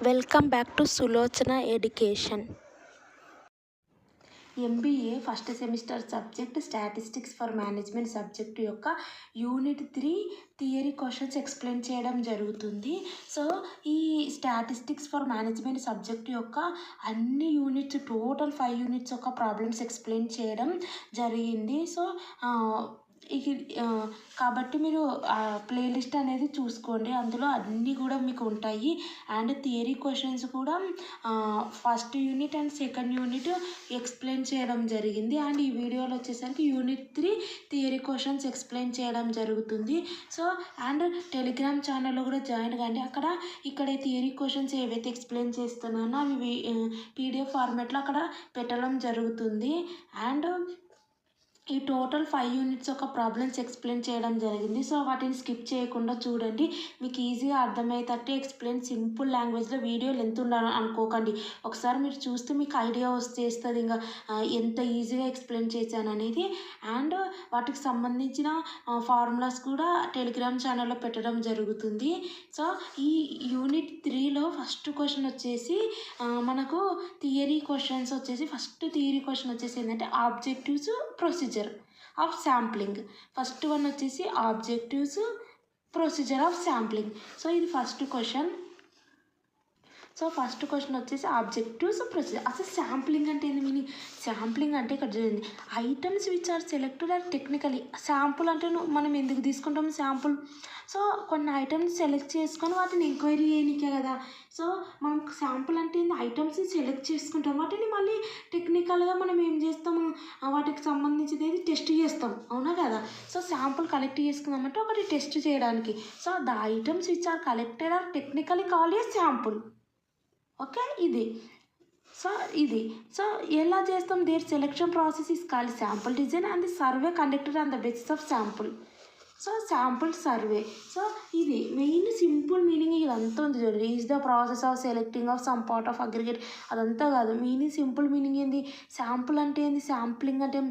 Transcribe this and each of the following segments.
Welcome back to Sulochana education. MBA first semester subject statistics for management subject యొక్క unit 3 theory questions explain చేయడం జరుగుతుంది. So ఈ statistics for management subject యొక్క అన్ని units total 5 units యొక్క problems explain చేయడం జరిగింది. సో కాబట్టి మీరు ప్లేలిస్ట్ అనేది చూసుకోండి, అందులో అన్నీ కూడా మీకు ఉంటాయి. అండ్ థియరీ క్వశ్చన్స్ కూడా first unit and second unit explain చేయడం జరిగింది. అండ్ ఈ వీడియోలో వచ్చేసరికి యూనిట్ 3 థియరీ క్వశ్చన్స్ ఎక్స్ప్లెయిన్ చేయడం జరుగుతుంది. సో అండ్ టెలిగ్రామ్ ఛానల్లో కూడా జాయిన్ కండి. ఇక్కడ థియరీ క్వశ్చన్స్ ఏవైతే ఎక్స్ప్లెయిన్ చేస్తున్నానో అవి PDF ఫార్మాట్లో అక్కడ పెట్టడం జరుగుతుంది. అండ్ ఈ టోటల్ 5 యూనిట్స్ యొక్క ప్రాబ్లమ్స్ ఎక్స్ప్లెయిన్ చేయడం జరిగింది. సో వాటిని స్కిప్ చేయకుండా చూడండి, మీకు ఈజీగా అర్థమయ్యేటట్టు ఎక్స్ప్లెయిన్ సింపుల్ లాంగ్వేజ్లో. వీడియో లెంత్ ఉండాలని అనుకోకండి, ఒకసారి మీరు చూస్తే మీకు ఐడియా వస్తుంది ఇంకా ఎంత ఈజీగా ఎక్స్ప్లెయిన్ చేశాను అనేది. అండ్ వాటికి సంబంధించిన ఫార్ములాస్ కూడా టెలిగ్రామ్ ఛానల్లో పెట్టడం జరుగుతుంది. సో ఈ యూనిట్ 3లో ఫస్ట్ క్వశ్చన్ వచ్చేసి మనకు థియరీ క్వశ్చన్స్ వచ్చేసి ఫస్ట్ థియరీ క్వశ్చన్ వచ్చేసి ఏంటంటే objectives procedure of sampling. First one వచ్చేసి objectives procedure of sampling. So ఇది first question. So first question వచ్చేసి ఆబ్జెక్టివ్స్ ప్రొసీజర్. అసలు శాంప్లింగ్ అంటే ఏంది మీనింగ్? శాంప్లింగ్ అంటే ఇక్కడ చూడండి, items which are selected are technically. Sample అంటే మనం ఎందుకు తీసుకుంటాం శాంపుల్? సో కొన్ని ఐటమ్స్ సెలెక్ట్ చేసుకొని వాటిని ఎంక్వైరీ చేయనికే కదా. సో మనం శాంపుల్ అంటే ఏంది? ఐటమ్స్ని సెలెక్ట్ చేసుకుంటాం, వాటిని మళ్ళీ టెక్నికల్గా మనం ఏం చేస్తాము, వాటికి సంబంధించింది ఏది టెస్ట్ చేస్తాం, అవునా కదా. సో శాంపుల్ కలెక్ట్ చేసుకుందామంటే ఒకటి టెస్ట్ చేయడానికి. So the items which are collected are technically called a sample. Okay, ఇది సో ఎలా చేస్తాం? There selection process is called sample design and the survey conducted on the basis of sample. So sample survey. So ఇది main simple meaning ఇదంతా ఉంది చూడండి. Is the process of selecting of some part of aggregate, అదంతా కాదు. Meaning simple meaning ఏంది? Sample అంటే ఏంది? Sampling అంటే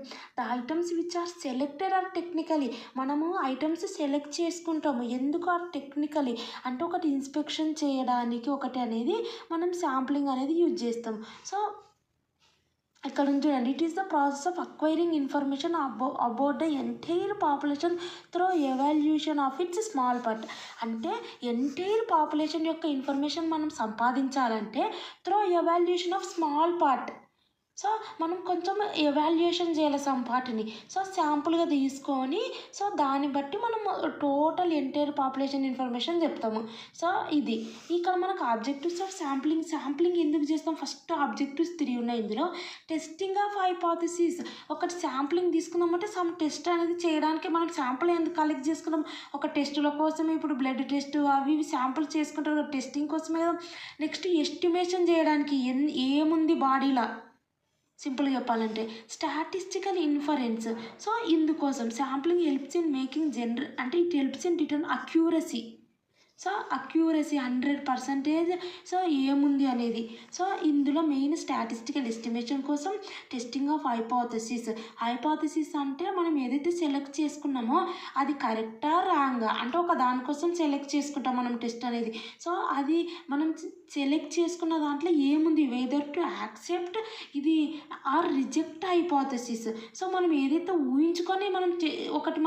the items which are selected are technically. మనము ఐటమ్స్ సెలెక్ట్ చేసుకుంటాము, ఎందుకు ఆర్ టెక్నికలీ అంటే ఒకటి ఇన్స్పెక్షన్ చేయడానికి ఒకటి అనేది మనం శాంప్లింగ్ అనేది యూజ్ చేస్తాం. సో ఇక్కడ చూడండి, it is the process of acquiring information about the entire population through evaluation of its small part. అంటే ఎంటైర్ పాపులేషన్ యొక్క ఇన్ఫర్మేషన్ మనం సంపాదించాలంటే through evaluation of small part. So మనం కొంచెం ఎవాల్యుయేషన్ చేయాలి సమ్ పార్ట్ని. సో శాంపుల్గా తీసుకొని సో దాన్ని బట్టి మనం టోటల్ ఎంటైర్ పాపులేషన్ ఇన్ఫర్మేషన్ చెప్తాము. సో ఇది ఇక్కడ మనకు ఆబ్జెక్టివ్స్ ఆఫ్ శాంప్లింగ్ ఎందుకు చేస్తాం? ఫస్ట్ ఆబ్జెక్టివ్స్ 3 ఉన్నాయి ఇందులో. Testing of hypothesis. ఒకటి శాంప్లింగ్ తీసుకున్నామంటే సమ్ టెస్ట్ అనేది చేయడానికి మనం శాంపుల్ ఎందుకు కలెక్ట్ చేసుకున్నాం? ఒక టెస్టుల కోసమే. ఇప్పుడు బ్లడ్ టెస్ట్ అవి శాంపుల్ చేసుకుంటారు టెస్టింగ్ కోసమే కదా. నెక్స్ట్ ఎస్టిమేషన్ చేయడానికి ఏముంది బాడీలో, సింపుల్గా చెప్పాలంటే స్టాటిస్టికల్ ఇన్ఫరెన్స్. సో ఇందుకోసం శాంప్లింగ్ హెల్ప్స్ ఇన్ మేకింగ్ అంటే it helps in determine accuracy. So accuracy 100% so ఏముంది అనేది. సో ఇందులో మెయిన్ స్టాటిస్టికల్ ఎస్టిమేషన్ కోసం టెస్టింగ్ ఆఫ్ హైపోథసిస్ అంటే మనం ఏదైతే సెలెక్ట్ చేసుకున్నామో అది కరెక్టా రాంగా అంటే ఒక దానికోసం సెలెక్ట్ చేసుకుంటాం మనం టెస్ట్ అనేది. సో అది మనం సెలెక్ట్ చేసుకున్న దాంట్లో ఏముంది, వెదర్ టు యాక్సెప్ట్ ఇది ఆర్ రిజెక్ట్ హైపోథసిస్. సో మనం ఏదైతే ఊహించుకొని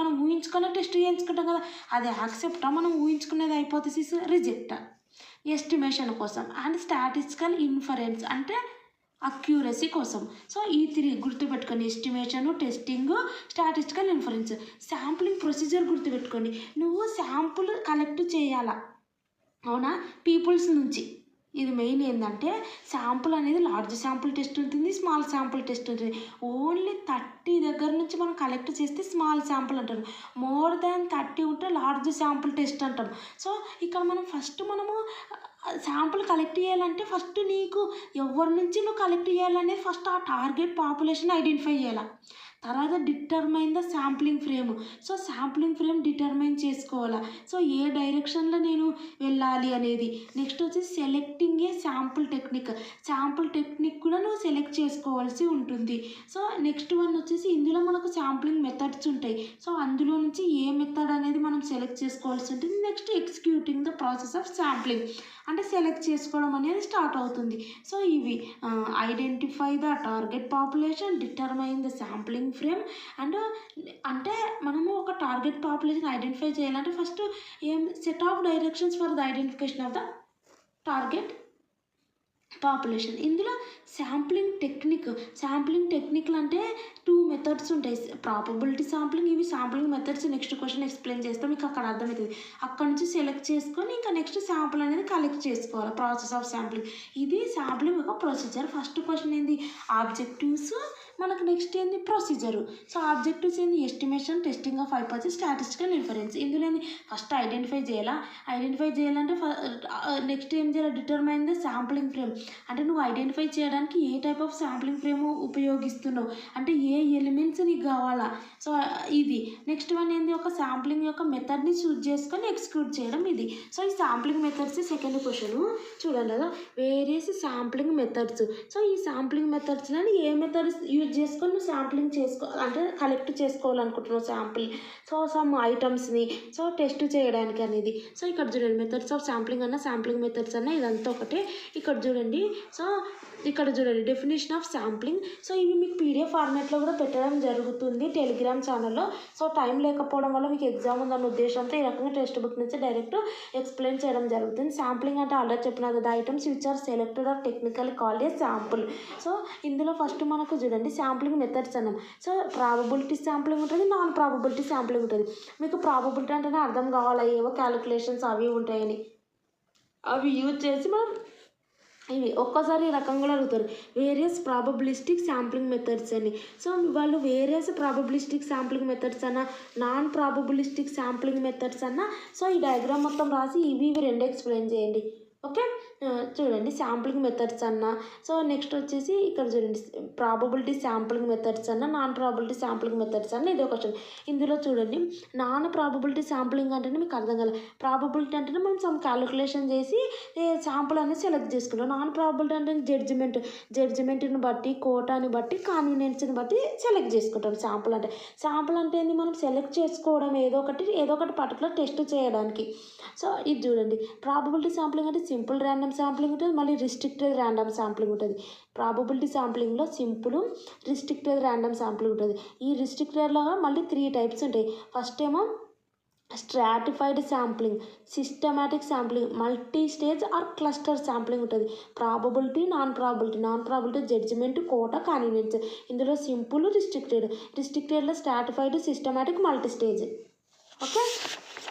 మనం ఊహించుకొని టెస్ట్ చేయించుకుంటాం కదా, అది యాక్సెప్టా, మనం ఊహించుకునేది హైపోథసిస్ రిజెక్టా, ఎస్టిమేషన్ కోసం. అండ్ స్టాటిస్టికల్ ఇన్ఫరెన్స్ అంటే అక్యూరసీ కోసం. సో ఈ 3 గుర్తుపెట్టుకోండి, estimation, testing, statistical inference. Sampling procedure గుర్తుపెట్టుకోండి. నువ్వు శాంపుల్ కలెక్ట్ చేయాలా, అవునా, పీపుల్స్ నుంచి. ఇది మెయిన్ ఏంటంటే శాంపుల్ అనేది లార్జ్ శాంపుల్ టెస్ట్ ఉంటుంది, స్మాల్ శాంపుల్ టెస్ట్ ఉంటుంది. ఓన్లీ 30 దగ్గర నుంచి మనం కలెక్ట్ చేస్తే స్మాల్ శాంపుల్ అంటారు. మోర్ దాన్ 30 ఉంటే లార్జ్ శాంపుల్ టెస్ట్ అంటాం. సో ఇక్కడ మనము శాంపుల్ కలెక్ట్ చేయాలంటే ఫస్ట్ నీకు ఎవరి నుంచి నువ్వు కలెక్ట్ చేయాలనేది ఫస్ట్ ఆ టార్గెట్ పాపులేషన్ ఐడెంటిఫై చేయాలి. తర్వాత determine the sampling frame. So sampling frame determine చేసుకోవాలా, సో ఏ డైరెక్షన్లో నేను వెళ్ళాలి అనేది. నెక్స్ట్ వచ్చేసి సెలెక్టింగ్ ఏ శాంపుల్ టెక్నిక్ కూడా నువ్వు సెలెక్ట్ చేసుకోవాల్సి ఉంటుంది. సో నెక్స్ట్ వన్ వచ్చేసి ఇందులో మనకు శాంప్లింగ్ మెథడ్స్ ఉంటాయి. సో అందులో నుంచి ఏ మెథడ్ అనేది మనం సెలెక్ట్ చేసుకోవాల్సి ఉంటుంది. Next executing the process of sampling, అంటే సెలెక్ట్ చేసుకోవడం అనేది స్టార్ట్ అవుతుంది. సో ఇవి identify the target population, determine the sampling frame. And అంటే మనము ఒక టార్గెట్ పాపులేషన్ ఐడెంటిఫై చేయాలంటే ఫస్ట్ ఏం set of directions for the identification of the target population. ఇందులో శాంప్లింగ్ టెక్నిక్లు అంటే 2 మెథడ్స్ ఉంటాయి. ప్రాబబిలిటీ శాంప్లింగ్, ఇవి sampling methods. Next question explain చేస్తాం, మీకు అక్కడ అర్థమవుతుంది. అక్కడ నుంచి సెలెక్ట్ చేసుకొని ఇంకా నెక్స్ట్ శాంపుల్ అనేది కలెక్ట్ చేసుకోవాలి. ప్రాసెస్ ఆఫ్ శాంప్లింగ్, ఇది శాంప్లింగ్ ఒక ప్రొసీజర్. ఫస్ట్ క్వశ్చన్ ఏంది ఆబ్జెక్టివ్స్, మనకు నెక్స్ట్ ఏంది ప్రొసీజరు. సో ఆబ్జెక్టివ్స్ ఏంది estimation, testing of hypothesis, statistical inference. ఇందులో ఏంది ఫస్ట్ ఐడెంటిఫై చేయాలంటే నెక్స్ట్ ఏం చేయాలి, డిటర్మైన్ ద శాంప్లింగ్ ఫ్రేమ్. అంటే నువ్వు ఐడెంటిఫై చేయడానికి ఏ టైప్ ఆఫ్ శాంప్లింగ్ ఫ్రేమ్ ఉపయోగిస్తున్నావు, అంటే ఏ ఎలిమెంట్స్ నీకు కావాలా. సో ఇది నెక్స్ట్ వన్ ఏంది, ఒక శాంప్లింగ్ యొక్క మెథడ్ని చూజ్ చేసుకొని ఎగ్జిక్యూట్ చేయడం ఇది. సో ఈ శాంప్లింగ్ మెథడ్స్ సెకండ్ క్వశ్చన్ చూడండి కదా, వేరియస్ శాంప్లింగ్ మెథడ్స్. సో ఈ శాంప్లింగ్ మెథడ్స్లో ఏ మెథడ్స్ యూజ్ చేసుకొని నువ్వు శాంప్లింగ్ అంటే కలెక్ట్ చేసుకోవాలనుకుంటున్నావు శాంపుల్. సో సమ్ ఐటమ్స్ని సో టెస్ట్ చేయడానికి అనేది. సో ఇక్కడ చూడండి methods of sampling sampling methods ఇదంతా ఒకటే. ఇక్కడ చూడండి, సో ఇక్కడ చూడండి డెఫినేషన్ ఆఫ్ శాంప్లింగ్. సో ఇవి మీకు పీడిఎఫ్ ఫార్మాట్లో కూడా పెట్టడం జరుగుతుంది టెలిగ్రామ్ ఛానల్లో. సో టైం లేకపోవడం వల్ల మీకు ఎగ్జామ్ ఉందన్న ఉద్దేశంతో ఈ రకంగా టెక్స్ట్ బుక్ నుంచి డైరెక్ట్ ఎక్స్ప్లెయిన్ చేయడం జరుగుతుంది. శాంప్లింగ్ అంటే ఆల్రెడీ చెప్పిన కదా, items which are selected are technical called a sample. So ఇందులో ఫస్ట్ మనకు చూడండి శాంప్లింగ్ మెథడ్స్ అన్నాం. సో ప్రాబబిలిటీ శాంప్లింగ్ ఉంటుంది, నాన్ ప్రాబబిలిటీ శాంప్లింగ్ ఉంటుంది. మీకు ప్రాబబిలిటీ అంటేనే అర్థం కావాలా, ఏవో క్యాలిక్యులేషన్స్ అవి ఉంటాయని, అవి యూజ్ చేసి మనం ఇవి ఒక్కసారి ఈ రకంగా కూడా అడుగుతారు వేరియస్ ప్రాబబిలిస్టిక్ శాంప్లింగ్ మెథడ్స్ అని. సో వాళ్ళు various probabilistic sampling methods non probabilistic sampling methods so ఈ డయాగ్రామ్ మొత్తం రాసి ఇవి 2 ఎక్స్ప్లెయిన్ చేయండి. ఓకే, చూడండి శాంప్లింగ్ మెథడ్స్ సో నెక్స్ట్ వచ్చేసి ఇక్కడ చూడండి probability sampling methods non probability sampling methods ఇది ఒక క్వశ్చన్. ఇందులో చూడండి నాన్ ప్రాబబిలిటీ శాంప్లింగ్ అంటేనే మీకు అర్థం కాలేదు. ప్రాబబిలిటీ అంటేనే మనం సమ్ క్యాలిక్యులేషన్ చేసి శాంపుల్ అనేది సెలెక్ట్ చేసుకుంటాం. నాన్ ప్రాబబిలిటీ అంటే జడ్జిమెంట్ని బట్టి, కోటాని బట్టి, కాన్వీనియన్స్ని బట్టి సెలెక్ట్ చేసుకుంటాం. శాంపుల్ అంటే ఏంది, మనం సెలెక్ట్ చేసుకోవడం ఏదో ఒకటి పర్టికులర్ టెస్ట్ చేయడానికి. సో ఇది చూడండి ప్రాబబిలిటీ శాంప్లింగ్ అంటే సింపుల్ ర్యాండమ్ శాంప్లింగ్ ఉంటుంది, మళ్ళీ రిస్ట్రిక్టెడ్ ర్యాండమ్ శాంప్లింగ్ ఉంటుంది. ప్రాబబిలిటీ శాంప్లింగ్లో సింపుల్, రిస్ట్రిక్టెడ్ ర్యాండమ్ శాంప్లింగ్ ఉంటుంది. ఈ రిస్ట్రిక్టెడ్లో మళ్ళీ 3 టైప్స్ ఉంటాయి. ఫస్ట్ ఏమో stratified sampling, systematic sampling, multi stage or cluster sampling ఉంటుంది. Non probability judgement, quota, convenience. ఇందులో సింపుల్, రిస్ట్రిక్టెడ్లో stratified, systematic, multi stage. Okay,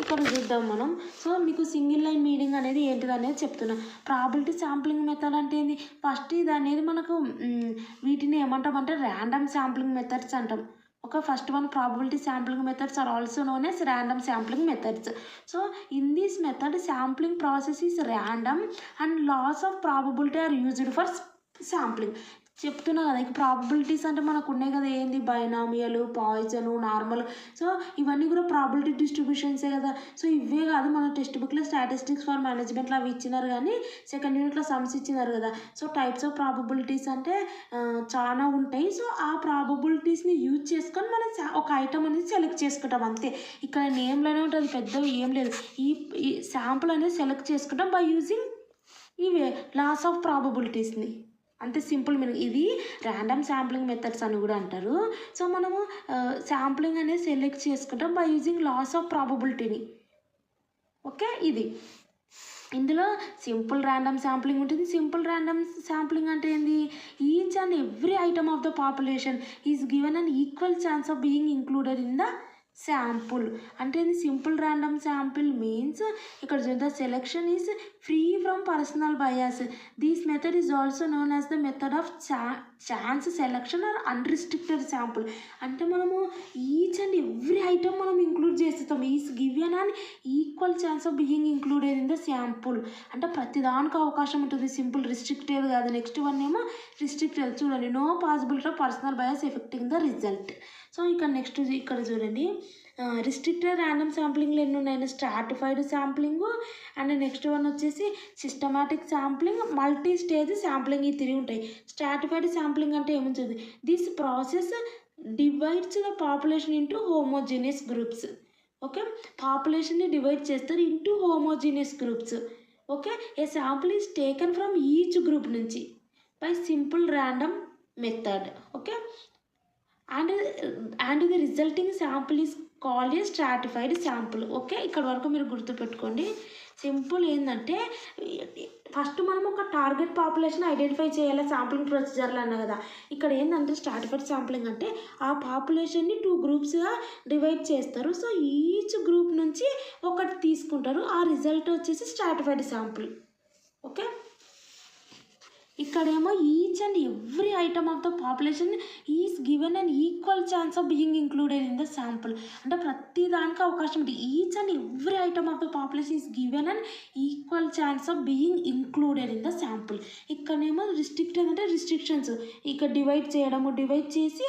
ఇక్కడ చూద్దాం మనం. సో మీకు సింగిల్ లైన్ మీనింగ్ అనేది ఏంటిది అనేది చెప్తున్నా. ప్రాబిలిటీ శాంప్లింగ్ మెథడ్ అంటే ఏంది, ఫస్ట్ ఇది అనేది మనకు వీటిని ఏమంటామంటే ర్యాండమ్ శాంప్లింగ్ మెథడ్స్ అంటాం. Okay, first one probability sampling methods are also known as random sampling methods. So in this method sampling process is random and laws of probability are used for sampling. చెప్తున్నా కదా, ఇక probabilities అంటే మనకు ఉన్నాయి కదా, ఏంది binomial, poison, normal. So ఇవన్నీ కూడా ప్రాబిలిటీ డిస్ట్రిబ్యూషన్సే కదా. సో ఇవే కాదు, మన టెక్స్ట్ బుక్లో స్టాటిస్టిక్స్ ఫర్ మేనేజ్మెంట్లో అవి ఇచ్చినారు, కానీ సెకండ్ యూనిట్లో సమ్స్ ఇచ్చినారు కదా. సో టైప్స్ ఆఫ్ ప్రాబబిలిటీస్ అంటే చాలా ఉంటాయి. సో ఆ ప్రాబబిలిటీస్ని యూజ్ చేసుకొని మనం ఒక ఐటమ్ అనేది సెలెక్ట్ చేసుకుంటాం అంతే. ఇక్కడ నేమ్లోనే ఉంటుంది, పెద్దవి ఏం లేదు. ఈ శాంపుల్ అనేది సెలెక్ట్ చేసుకుంటాం బై యూజింగ్ ఇవే లాస్ ఆఫ్ ప్రాబబిలిటీస్ని. అంతే సింపుల్ మీనింగ్. ఇది ర్యాండమ్ శాంప్లింగ్ మెథడ్స్ అని కూడా అంటారు. సో మనము శాంప్లింగ్ అనేది సెలెక్ట్ చేసుకుంటాం బై యూజింగ్ లాస్ ఆఫ్ ప్రాబబిలిటీని. ఓకే, ఇది ఇందులో సింపుల్ ర్యాండమ్ శాంప్లింగ్ ఉంటుంది. సింపుల్ ర్యాండమ్ శాంప్లింగ్ అంటే ఏంది, each and every item of the population is given an equal chance of being included in the sample. అంటే ఇది సింపుల్ ర్యాండమ్ శాంపుల్ మీన్స్ ఇక్కడ the selection is free from personal bias. This method is also known as the method of chance selection or unrestricted sample. అంటే మనము each and every item మనం include చేస్తాం. Is given and equal chance of being included in the sample. అంటే ప్రతిదానికి అవకాశం ఉంటుంది, simple restricted కాదు. Next one ఏమో రిస్ట్రిక్టెడ్. చూడండి, no possibility of personal bias affecting the result. So ఇక్కడ నెక్స్ట్ ఇక్కడ చూడండి, రిస్ట్రిక్టెడ్ ర్యాండమ్ శాంప్లింగ్లు ఎన్ని ఉన్నాయి? Stratified sampling and next one వచ్చేసి systematic sampling, multi stage sampling. ఈ 3 ఉంటాయి. స్ట్రాటిఫైడ్ శాంప్లింగ్ అంటే ఏముంటుంది? This process divides the population into homogeneous groups. Okay, పాపులేషన్ని డివైడ్ చేస్తారు into homogeneous groups. Okay, a sample is taken from each group నుంచి by simple random method. Okay, and the resulting sample is called a stratified sample. Okay, ఇక్కడ వరకు మీరు గుర్తుపెట్టుకోండి. Simple ఏంటంటే first మనం ఒక టార్గెట్ పాపులేషన్ ఐడెంటిఫై చేయాలి sampling ప్రొసీజర్లు అన్న కదా. ఇక్కడ ఏంటంటే స్ట్రాటిఫైడ్ శాంప్లింగ్ అంటే ఆ పాపులేషన్ని 2 గ్రూప్స్గా డివైడ్ చేస్తారు. సో ఈచ్ గ్రూప్ నుంచి ఒకటి తీసుకుంటారు. ఆ రిజల్ట్ వచ్చేసి స్ట్రాటిఫైడ్ శాంపుల్. ఓకే, ఇక్కడేమో each and every item of the population is given and equal chance of being included in the sample. అంటే ప్రతి దానికి అవకాశం ఉంది. Each and every item of the population is given and equal chance of being included in the sample. ఇక్కడేమో restricted అంటే restrictions. ఇక్కడ divide చేయడము, divide చేసి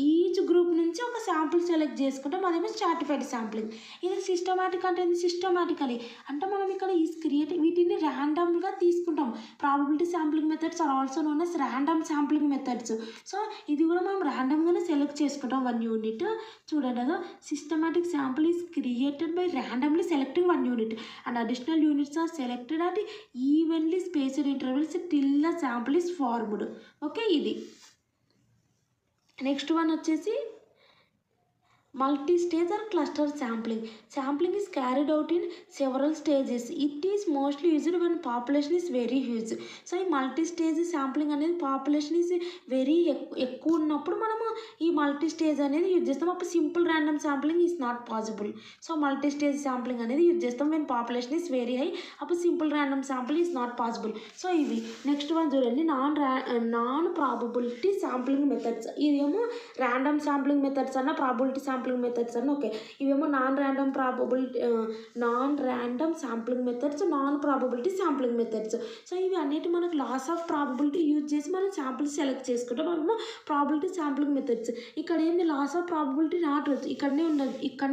ఈచ్ గ్రూప్ నుంచి ఒక శాంపుల్ సెలెక్ట్ చేసుకుంటాం. అదేమో స్ట్రాటిఫైడ్ శాంప్లింగ్. ఇది సిస్టమాటిక్ అంటే సిస్టమాటికలీ అంటే మనం ఇక్కడ ఈజ్ క్రియేట్ వీటిని ర్యాండమ్గా తీసుకుంటాం. Probability sampling methods are also known as random sampling methods. So ఇది కూడా మనం ర్యాండమ్గానే సెలెక్ట్ చేసుకుంటాం 1 యూనిట్. చూడండి, అదో systematic sample is created by randomly selecting 1 unit and additional units are selected at evenly spaced intervals till the sample is formed. Okay, ఇది next one వచ్చేసి multi-stage or cluster sampling. Sampling is carried out in several stages. It is mostly used when population is very huge. So ఈ multi-stage sampling అనేది population is very ఎక్కువ ఉన్నప్పుడు మనము ఈ multi stage అనేది use చేస్తాం. అప్పుడు simple random sampling is not possible. So multi stage sampling అనేది యూజ్ చేస్తాం when population is very high. అప్పుడు simple random sample is not possible. So ఇవి నెక్స్ట్ వన్ చూడండి, నాన్ ప్రాబబిలిటీ శాంప్లింగ్ మెథడ్స్. ఇదేమో random sampling methods అన్న probability sampling methods అన్న okay. ఇవేమో non random sampling methods, non probability sampling methods. So ఇవి అన్నిటి మనకు లాస్ ఆఫ్ ప్రాబబిలిటీ యూజ్ చేసి మనం శాంపుల్స్ సెలెక్ట్ చేసుకుంటాం. అవేమో ప్రాబబిలిటీ శాంప్లింగ్ మెథడ్స్. ఇక్కడ ఏంది లాస్ ఆఫ్ ప్రాబబిలిటీ నాట్ ఇక్కడనే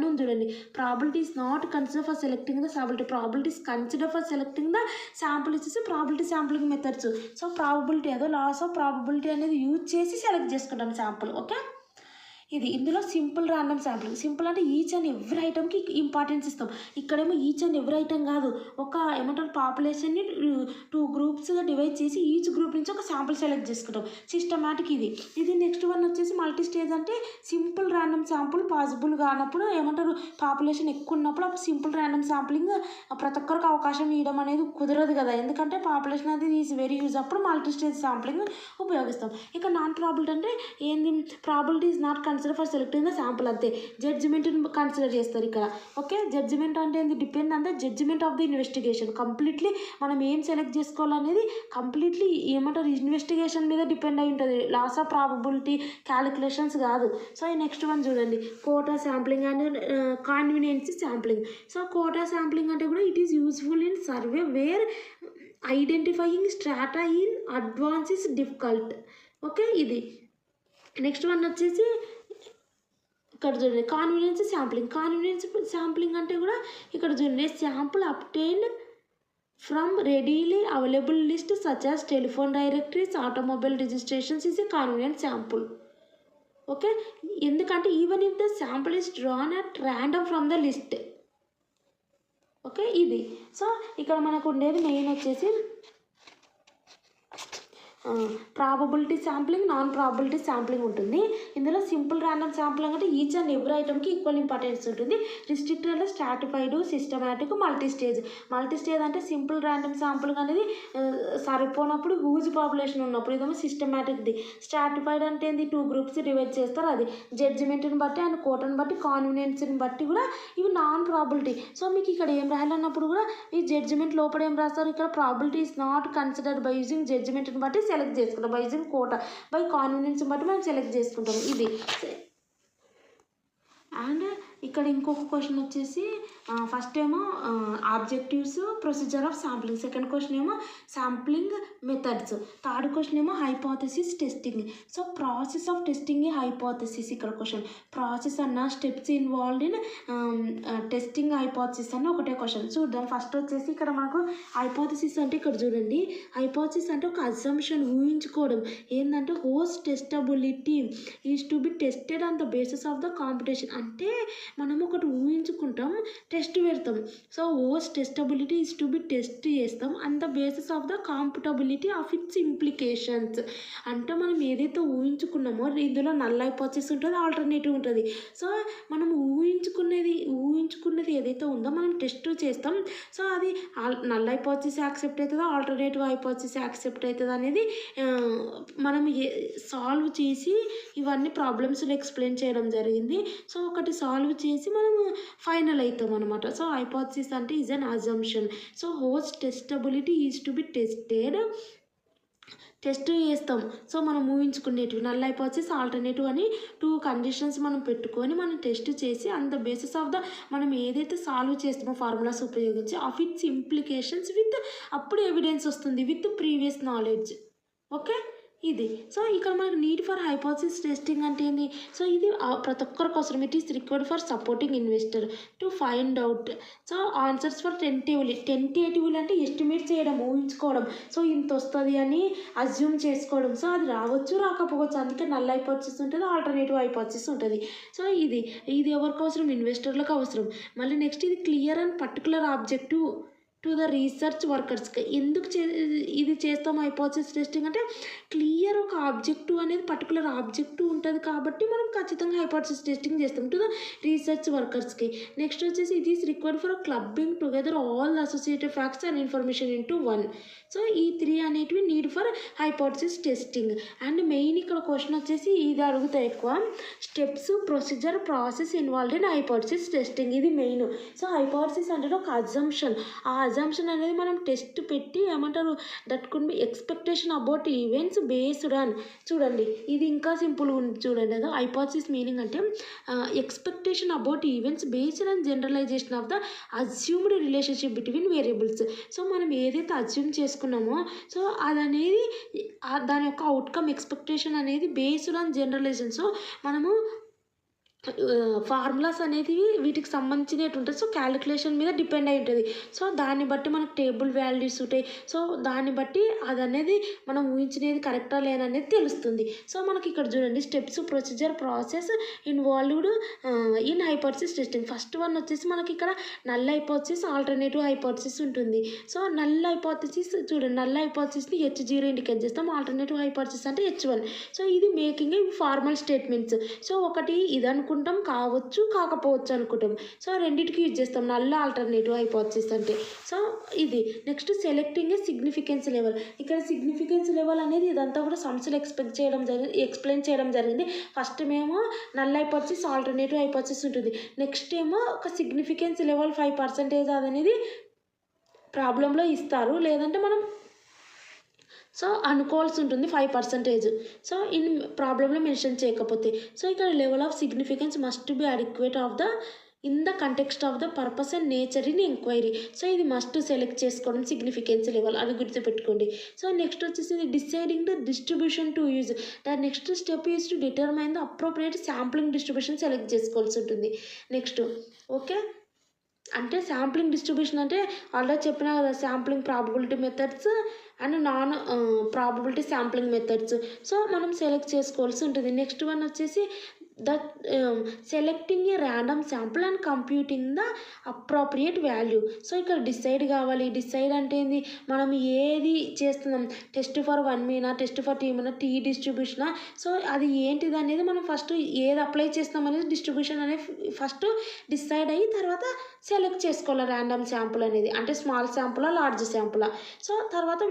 ఉంది చూడండి. Probability is not consider for selecting the sample. Probability is consider for selecting the sample ఇచ్చేసి probability sampling methods. So probability అదో లాస్ ఆఫ్ ప్రాబబిలిటీ అనేది యూజ్ చేసి select చేసుకుంటాం శాంపుల్. ఓకే, ఇది ఇందులో సింపుల్ ర్యాండమ్ శాంప్లింగ్. సింపుల్ అంటే each and every ఐటమ్కి importance ఇస్తాం. ఇక్కడేమో ఈచ్ అండ్ ఎవ్రీ ఐటమ్ కాదు, ఒక ఏమంటారు పాపులేషన్ని 2 గ్రూప్స్గా డివైడ్ చేసి ఈచ్ గ్రూప్ నుంచి ఒక శాంపుల్ సెలెక్ట్ చేసుకుంటాం. సిస్టమాటిక్ ఇది నెక్స్ట్ వన్ వచ్చేసి మల్టీ స్టేజ్. అంటే సింపుల్ ర్యాండమ్ శాంపుల్ పాసిబుల్ కానప్పుడు ఏమంటారు పాపులేషన్ ఎక్కువ ఉన్నప్పుడు అప్పుడు సింపుల్ ర్యాండమ్ శాంప్లింగ్ ప్రతి ఒక్కరికి అవకాశం ఇవ్వడం అనేది కుదరదు కదా, ఎందుకంటే పాపులేషన్ అనేది ఈజ్ వెరీ యూజ్. అప్పుడు మల్టీ స్టేజ్ శాంప్లింగ్ ఉపయోగిస్తాం. ఇక నాన్ ప్రాబిలిటీ అంటే ఏంది? Probability is not consider for selecting the sample. అంతే, జడ్జిమెంట్ కన్సిడర్ చేస్తారు ఇక్కడ. ఓకే, జడ్జిమెంట్ అంటే ఏంది? Depend on the judgement of the investigation. Completely మనం ఏం సెలెక్ట్ చేసుకోవాలనేది కంప్లీట్లీ ఏమంటారు ఇన్వెస్టిగేషన్ మీద డిపెండ్ అయి ఉంటుంది. లాస్ ఆఫ్ ప్రాబబిలిటీ క్యాలిక్యులేషన్స్ కాదు. సో ఈ నెక్స్ట్ వన్ చూడండి, quota sampling and convenience sampling. So quota sampling అంటే కూడా it is useful in survey where identifying strata in advance is difficult. Okay, ఇది నెక్స్ట్ వన్ వచ్చేసి ఇక్కడ చూడండి కాన్వీనియన్స్ శాంప్లింగ్ అంటే కూడా ఇక్కడ చూడండి sample obtained from readily available list such as telephone directories, automobile registrations is a convenience sample. Okay, ఎందుకంటే even if the sample is drawn at random from the list. Okay, ఇది so ఇక్కడ మనకు ఉండేది main వచ్చేసి probability sampling, non probability sampling ఉంటుంది. ఇందులో simple random sampling అంటే each and every ఐటమ్కి ఈక్వల్ ఇంపార్టెన్స్ ఉంటుంది. Restricted, stratified, systematic, multistage. Multistage అంటే సింపుల్ ర్యాండమ్ శాంప్లింగ్ అనేది సరిపోనప్పుడు హ్యూజ్ పాపులేషన్ ఉన్నప్పుడు, ఇదేమో సిస్టమాటిక్ది. స్ట్రాటిఫైడ్ అంటే ఏంది, 2 గ్రూప్స్ డివైడ్ చేస్తారు, అది జడ్జిమెంట్ని బట్టి అండ్ కోర్టుని బట్టి కాన్వీనియన్స్ని బట్టి కూడా ఇవి నాన్ ప్రాబిలిటీ. సో మీకు ఇక్కడ ఏం రాయాలన్నప్పుడు కూడా ఈ జడ్జిమెంట్ లోపల ఏం రాస్తారు, ఇక్కడ probability is not considered by using జడ్జిమెంట్ని బట్టి సెలెక్ట్ చేసుకుంటాం, బై యూజింగ్ కోట, బై కాన్వీనియన్స్ని బట్టి మనం సెలెక్ట్ చేసుకుంటాం ఇది. అండ్ ఇక్కడ ఇంకొక క్వశ్చన్ వచ్చేసి ఫస్ట్ ఏమో objectives, procedure of sampling, second question ఏమో శాంప్లింగ్ మెథడ్స్, థర్డ్ క్వశ్చన్ ఏమో hypothesis testing. So process of testing hypothesis ఇక్కడ క్వశ్చన్. ప్రాసెస్ అన్న steps involved in testing hypothesis అన్న ఒకటే క్వశ్చన్. చూద్దాం. ఫస్ట్ వచ్చేసి ఇక్కడ మనకు హైపోథెసిస్ అంటే ఇక్కడ చూడండి, హైపోథెసిస్ అంటే ఒక అజంప్షన్, ఊహించుకోవడం. ఏంటంటే host testability is to be tested on the basis of the competition. అంటే మనం ఒకటి ఊహించుకుంటాం, టెస్ట్ పెడతాం. So host testability is to be test చేస్తాం on the basis of the compatibility of its implications. అంటే మనం ఏదైతే ఊహించుకున్నామో ఇందులో నల్ హైపోథెసిస్ ఉంటుంది, ఆల్టర్నేటివ్ ఉంటుంది. సో మనం ఊహించుకున్నది ఏదైతే ఉందో మనం టెస్ట్ చేస్తాం. సో అది నల్ హైపోథెసిస్ యాక్సెప్ట్ అవుతుందా, ఆల్టర్నేటివ్ హైపోథెసిస్ యాక్సెప్ట్ అవుతుందా అనేది మనం సాల్వ్ చేసి ఇవన్నీ ప్రాబ్లమ్స్ని ఎక్స్ప్లెయిన్ చేయడం జరిగింది. సో ఒకటి సాల్వ్ చేసి మనము ఫైనల్ అవుతాం అనమాట. సో హైపోథెసిస్ అంటే is an assumption. So host testability is to be tested, test చేస్తాం. సో మనం ఊహించుకునేటివి నల్ హైపోథెసిస్, ఆల్టర్నేటివ్ అని 2 కండిషన్స్ మనం పెట్టుకొని మనం టెస్ట్ చేసి on the basis of the మనం ఏదైతే సాల్వ్ చేస్తామో ఫార్ములాస్ ఉపయోగించి ఆఫ్ ఇట్స్ ఇంప్లికేషన్స్ విత్ అప్పుడు ఎవిడెన్స్ వస్తుంది విత్ ప్రీవియస్ నాలెడ్జ్. ఓకే, ఇది. సో ఇక్కడ మనకు నీడ్ ఫర్ హైపోథెసిస్ టెస్టింగ్ అంటే ఏంటి, సో ఇది ప్రతి ఒక్కరికి అవసరం. It is required for supporting investor to find out so answers for tentatively అంటే ఎస్టిమేట్ చేయడం, ఊహించుకోవడం. సో ఇంత వస్తుంది అని అజ్యూమ్ చేసుకోవడం. సో అది రావచ్చు, రాకపోవచ్చు. అందుకే నల్ హైపోథెసిస్ ఉంటుంది, ఆల్టర్నేటివ్ హైపోథెసిస్ ఉంటుంది. సో ఇది ఎవరికి అవసరం, ఇన్వెస్టర్లకు అవసరం. మళ్ళీ నెక్స్ట్ ఇది clear and particular objective to the research వర్కర్స్కి. ఎందుకు ఇది చేస్తాం హైపోథెసిస్ టెస్టింగ్ అంటే క్లియర్ ఒక ఆబ్జెక్టివ్ అనేది పర్టికులర్ ఆబ్జెక్టివ్ ఉంటుంది కాబట్టి మనం ఖచ్చితంగా హైపోథెసిస్ టెస్టింగ్ చేస్తాం టు ద రీసెర్చ్ వర్కర్స్కి. నెక్స్ట్ వచ్చేసి it is required for clubbing together all associated facts and information into 1. So ఈ 3 అనేటివి need for hypothesis testing. And main ఇక్కడ క్వశ్చన్ వచ్చేసి ఇది అడుగుతాయి ఎక్కువ, steps, procedure, process involved in hypothesis testing. ఇది main. So hypothesis అంటే ఒక అజంప్షన్. ఆ అజంప్షన్ అనేది మనం టెస్ట్ పెట్టి ఏమంటారు, that could be expectation about events based on. చూడండి ఇది ఇంకా సింపుల్గా ఉంది చూడండి. అదో హైపోథెసిస్ మీనింగ్ అంటే expectation about events based on generalisation of the assumed relationship between variables. So మనం ఏదైతే అజ్యూమ్ చేసుకున్నామో సో అదనేది దాని యొక్క అవుట్కమ్ ఎక్స్పెక్టేషన్ అనేది బేస్డ్ ఆన్ జనరలైజేషన్. సో మనము ఫార్ములాస్ అనేది వీటికి సంబంధించినవి ఉంటుంది. సో క్యాలిక్యులేషన్ మీద డిపెండ్ అయి ఉంటుంది. సో దాన్ని బట్టి మనకు టేబుల్ వాల్యూస్ ఉంటాయి. సో దాన్ని బట్టి అది అనేది మనం ఊహించినది కరెక్టా లేననేది తెలుస్తుంది. సో మనకి ఇక్కడ చూడండి steps, procedure, process involved in hypothesis testing. First one వచ్చేసి మనకి ఇక్కడ నల్ హైపోథెసిస్, ఆల్టర్నేటివ్ హైపోథెసిస్ ఉంటుంది. సో నల్ హైపోథెసిస్ చూడండి, నల్ హైపోథెసిస్ని H0 ఇండికేట్ చేస్తాం, ఆల్టర్నేటివ్ హైపోథెసిస్ అంటే H1. సో ఇది మేకింగ్ ఫార్మల్ స్టేట్మెంట్స్. సో ఒకటి ఇది అనుకుంటాం, కావచ్చు కాకపోవచ్చు అనుకుంటాం. సో రెండింటికి యూజ్ చేస్తాం నల్, ఆల్టర్నేటివ్ హైపోథెసిస్ అంటే. సో ఇది నెక్స్ట్ సెలెక్టింగ్ ఏ సిగ్నిఫికెన్స్ లెవెల్. ఇక్కడ సిగ్నిఫికెన్స్ లెవెల్ అనేది ఇదంతా కూడా సమ్స్లో ఎక్స్ప్లెయిన్ చేయడం జరిగింది. ఫస్ట్ ఏమో నల్ హైపోథెసిస్, ఆల్టర్నేటివ్ హైపోథెసిస్ ఉంటుంది. నెక్స్ట్ ఏమో ఒక సిగ్నిఫికెన్స్ లెవెల్ 5% అనేది ప్రాబ్లంలో ఇస్తారు, లేదంటే మనం సో అనుకోవాల్సి ఉంటుంది 5%. సో ఇన్ ప్రాబ్లంలో మెన్షన్ చేయకపోతే. సో ఇక్కడ level of significance must be adequate of the in the context of the purpose and nature in enquiry. So ఇది మస్ట్ సెలెక్ట్ చేసుకోవడం సిగ్నిఫికెన్స్ లెవెల్, అది గుర్తుపెట్టుకోండి. సో నెక్స్ట్ వచ్చేసి deciding the distribution to use. The next step is to determine the appropriate sampling distribution select చేసుకోవాల్సి ఉంటుంది. Next okay అంటే sampling distribution అంటే already చెప్పినా కదా, sampling probability methods and non probability sampling methods. So మనం select చేసుకోవాల్సి ఉంటుంది. Next one వచ్చేసి that selecting a random sample and computing the appropriate value. So ఇక్కడ డిసైడ్ కావాలి. డిసైడ్ అంటే ఏంది, మనం ఏది చేస్తున్నాం, టెస్ట్ ఫర్ 1 మీనా, టెస్ట్ ఫర్ టీ మీనా, టీ డిస్ట్రిబ్యూషనా, సో అది ఏంటిది అనేది మనం ఫస్ట్ ఏది అప్లై చేస్తాం అనేది డిస్ట్రిబ్యూషన్ అనేది ఫస్ట్ డిసైడ్ అయ్యి తర్వాత సెలెక్ట్ చేసుకోవాలి ర్యాండమ్ శాంపుల్ అనేది, అంటే స్మాల్ శాంపులా లార్జ్ శాంపులా. సో తర్వాత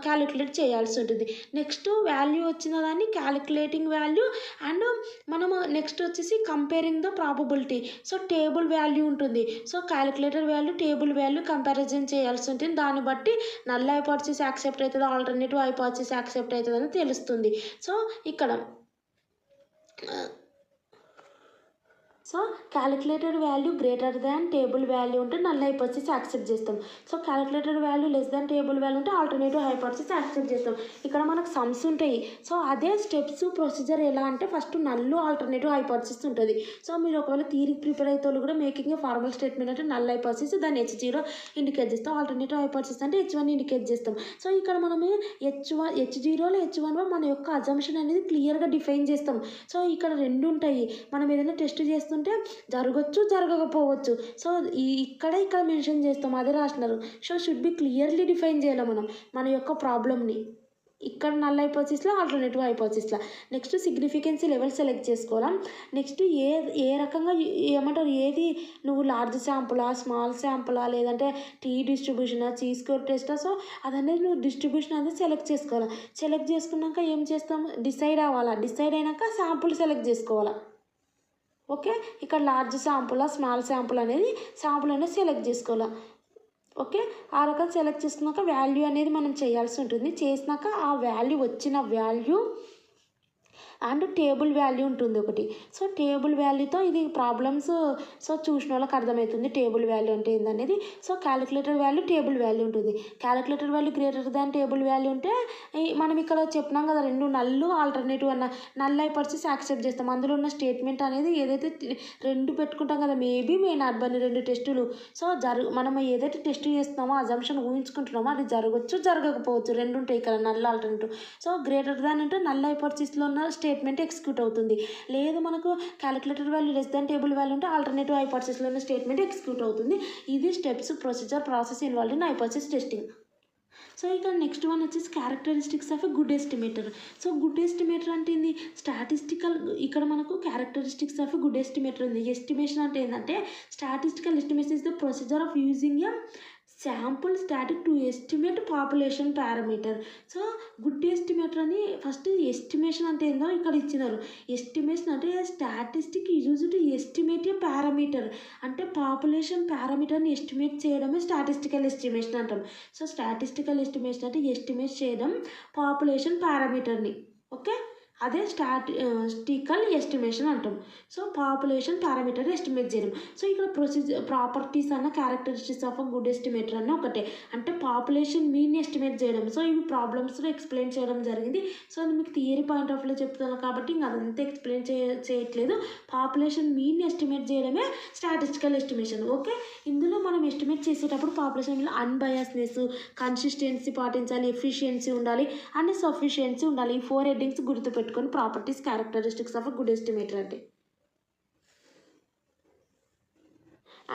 క్యాలిక్యులేట్ చేయాల్సి ఉంటుంది. నెక్స్ట్ వాల్యూ వచ్చిన దాన్ని క్యాలిక్యులేటింగ్ వాల్యూ అండ్ మనము నెక్స్ట్ వచ్చేసి comparing the probability. So table value ఉంటుంది. So calculator value table value comparison చేయాల్సి ఉంటుంది. దాన్ని బట్టి నల్ హైపోథసిస్ యాక్సెప్ట్ అవుతుంది, ఆల్టర్నేటివ్ హైపోథసిస్ యాక్సెప్ట్ అవుతుంది అని తెలుస్తుంది. సో ఇక్కడ so calculated value greater than table value ఉంటే నల్ హైపోథసిస్ యాక్సెప్ట్ చేస్తాం. So calculated value less than table value ఉంటే ఆల్టర్నేటివ్ హైపోథసిస్ యాక్సెప్ట్ చేస్తాం. ఇక్కడ మనకు సమ్స్ ఉంటాయి. సో అదే స్టెప్స్ ప్రొసీజర్ ఎలా అంటే ఫస్ట్ నల్లు ఆల్టర్నేటివ్ హైపోథసిస్ ఉంటుంది. సో మీరు ఒకవేళ థియరీ ప్రిపేర్ అయితే కూడా మేకింగ్ ఏ ఫార్మల్ స్టేట్మెంట్ అంటే నల్ హైపోథసిస్, దాన్ని H0 ఇండికేట్ చేస్తాం. ఆల్టర్నేటివ్ హైపోథసిస్ అంటే H1 ఇండికేట్ చేస్తాం. సో ఇక్కడ మనము H0లో H1లో మన యొక్క అజంప్షన్ అనేది క్లియర్గా డిఫైన్ చేస్తాం. సో ఇక్కడ రెండు ఉంటాయి. మనం ఏదైనా టెస్ట్ చేస్తుంటే జరగచ్చు, జరగకపోవచ్చు. సో ఇక్కడ మెన్షన్ చేస్తాం, అదే రాసినారు. So should be clearly define చేయాలి మనం మన యొక్క ప్రాబ్లమ్ని. ఇక్కడ నల్ హైపోథసిస్లో, ఆల్టర్నేటివ్ హైపోథసిస్లో. నెక్స్ట్ సిగ్నిఫికెన్సీ లెవెల్ సెలెక్ట్ చేసుకోవాలి. నెక్స్ట్ ఏ రకంగా ఏమంటారు, ఏది నువ్వు లార్జ్ శాంపులా, స్మాల్ శాంపులా, లేదంటే టీ డిస్ట్రిబ్యూషనా, చీ స్క్వేర్ టెస్టా, సో అదనేది నువ్వు డిస్ట్రిబ్యూషన్ అనేది సెలెక్ట్ చేసుకోవాలి. సెలెక్ట్ చేసుకున్నాక ఏం చేస్తాం, డిసైడ్ అవ్వాలా. డిసైడ్ అయినాక శాంపుల్ సెలెక్ట్ చేసుకోవాలా. ఓకే, ఇక్కడ లార్జ్ శాంపులా, స్మాల్ శాంపుల్ అనేది సెలెక్ట్ చేసుకోవాలా. ఓకే, ఆ రకం సెలెక్ట్ చేసుకున్నాక వాల్యూ అనేది మనం చేయాల్సి ఉంటుంది. చేసినాక ఆ వాల్యూ వచ్చిన వాల్యూ అండ్ టేబుల్ వాల్యూ ఉంటుంది ఒకటి. సో టేబుల్ వాల్యూతో ఇది ప్రాబ్లమ్స్ సో చూసిన వాళ్ళకి అర్థమవుతుంది టేబుల్ వాల్యూ అంటే ఏందనేది. So calculator value table value ఉంటుంది. Calculator value greater than table value ఉంటే మనం ఇక్కడ చెప్పినాం కదా, రెండు నల్లు ఆల్టర్నేటివ్ అన్న నల్ హైపోథసిస్ యాక్సెప్ట్ చేస్తాం. అందులో ఉన్న స్టేట్మెంట్ అనేది ఏదైతే రెండు పెట్టుకుంటాం కదా, మేబీ మే నాట్ బి రెండు టెస్టులు. సో మనం ఏదైతే టెస్ట్ చేస్తున్నామో అజంప్షన్ ఊహించుకుంటున్నామో అది జరగచ్చు, జరగకపోవచ్చు, రెండు ఉంటాయి ఇక్కడ null alternative. So greater than అంటే నల్ హైపోథసిస్లో ఉన్న స్టేట్మెంట్ ఎగ్జిక్యూట్ అవుతుంది. లేదు మనకు calculator value less than table value ఉంటే ఆల్టర్నేటివ్ హైపోథసిస్లో ఉన్న స్టేట్మెంట్ ఎగ్జిక్యూట్ అవుతుంది. ఇది steps procedure process involved in hypothesis testing. So ఇక్కడ నెక్స్ట్ వన్ వచ్చేసి characteristics of a good estimator. So good estimator అంటే ఏంది, స్టాటిస్టికల్, ఇక్కడ మనకు characteristics of a good estimator ఉంది. ఎస్టిమేషన్ అంటే ఏంటంటే statistical estimation is the procedure of using a sample static to estimate population parameter. So good estimator అని first estimation అంటే ఏందో ఇక్కడ ఇచ్చినారు. ఎస్టిమేషన్ అంటే statistic use to estimate A parameter, అంటే పాపులేషన్ పారామీటర్ని ఎస్టిమేట్ చేయడమే స్టాటిస్టికల్ ఎస్టిమేషన్ అంటాం. సో స్టాటిస్టికల్ ఎస్టిమేషన్ అంటే ఎస్టిమేట్ చేయడం పాపులేషన్ పారామీటర్ని. ఓకే, అదే స్టాటిస్టికల్ ఎస్టిమేషన్ అంటాం. సో పాపులేషన్ పారామీటర్ ఎస్టిమేట్ చేయడం. సో ఇక్కడ ప్రొసీజర్ ప్రాపర్టీస్ అన్న characteristics of a good estimator అన్న ఒకటే, అంటే పాపులేషన్ మీన్ ఎస్టిమేట్ చేయడం. సో ఇవి ప్రాబ్లమ్స్లో ఎక్స్ప్లెయిన్ చేయడం జరిగింది. సో అది మీకు థియరీ పాయింట్ ఆఫ్ వ్యూ చెప్తున్నాను కాబట్టి ఇంకా అదంతా ఎక్స్ప్లెయిన్ చేయట్లేదు. పాపులేషన్ మీన్ ఎస్టిమేట్ చేయడమే స్టాటిస్టికల్ ఎస్టిమేషన్. ఓకే, ఇందులో మనం ఎస్టిమేట్ చేసేటప్పుడు పాపులేషన్లో అన్బయాస్నెస్, కన్సిస్టెన్సీ పాటించాలి, ఎఫిషియన్సీ ఉండాలి అండ్ సఫిషియన్సీ ఉండాలి. ఈ 4 హెడ్డింగ్స్ గుర్తుపెట్టుకొని properties characteristics of good estimator అంటే.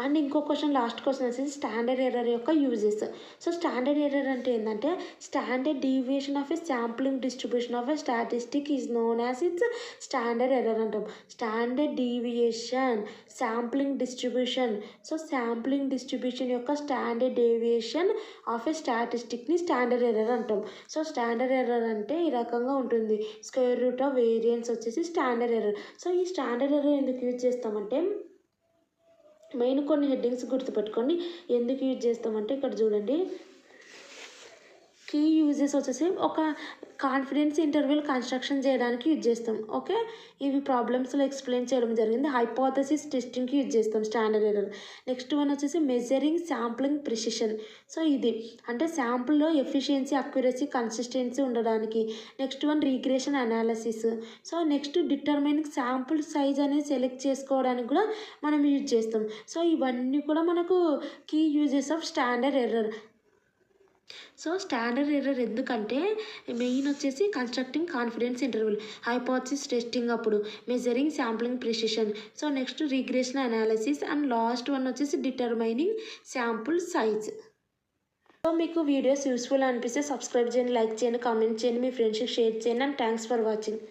అండ్ ఇంకో క్వశ్చన్, లాస్ట్ క్వశ్చన్ వచ్చేసి స్టాండర్డ్ ఎర్రర్ యొక్క యూజెస్. సో స్టాండర్డ్ ఎర్రర్ అంటే ఏంటంటే standard deviation of a sampling distribution of a statistic is known as its standard error అంటాం. Standard deviation, sampling distribution. So sampling distribution యొక్క standard deviation of a స్టాటిస్టిక్ని standard error అంటాం. So standard error అంటే ఈ రకంగా ఉంటుంది. Square root of variance వచ్చేసి standard error. So ఈ స్టాండర్డ్ ఎర్రర్ ఎందుకు యూజ్ చేస్తామంటే మెయిన్ కొన్ని హెడ్డింగ్స్ గుర్తుపెట్టుకోండి ఎందుకు యూజ్ చేస్తామంటే ఇక్కడ చూడండి, కీ యూజెస్ వచ్చేసి ఒక కాన్ఫిడెన్స్ ఇంటర్వెల్ కన్స్ట్రక్షన్ చేయడానికి యూజ్ చేస్తాం. ఓకే, ఇవి ప్రాబ్లమ్స్లో ఎక్స్ప్లెయిన్ చేయడం జరిగింది. హైపోథసిస్ టెస్టింగ్కి యూజ్ చేస్తాం స్టాండర్డ్ ఎర్రర్. నెక్స్ట్ వన్ వచ్చేసి మెజరింగ్ శాంప్లింగ్ ప్రిసిషన్. సో ఇది అంటే శాంపుల్లో ఎఫిషియన్సీ, అక్యురసీ, కన్సిస్టెన్సీ ఉండడానికి. Next one regression analysis. So next determining sample size అనేది సెలెక్ట్ చేసుకోవడానికి కూడా మనం యూజ్ చేస్తాం. సో ఇవన్నీ కూడా మనకు key uses of standard error. So standard error ఎందుకంటే మెయిన్ వచ్చేసి constructing confidence interval, hypothesis testing అప్పుడు, measuring sampling precision, so next regression analysis and last one వచ్చేసి డిటర్మైనింగ్ శాంపుల్ సైజ్. సో మీకు వీడియోస్ యూస్ఫుల్ అనిపిస్తే subscribe చేయండి, like చేయండి, comment చేయండి, మీ ఫ్రెండ్స్కి షేర్ చేయండి అండ్ థ్యాంక్స్ ఫర్ వాచింగ్.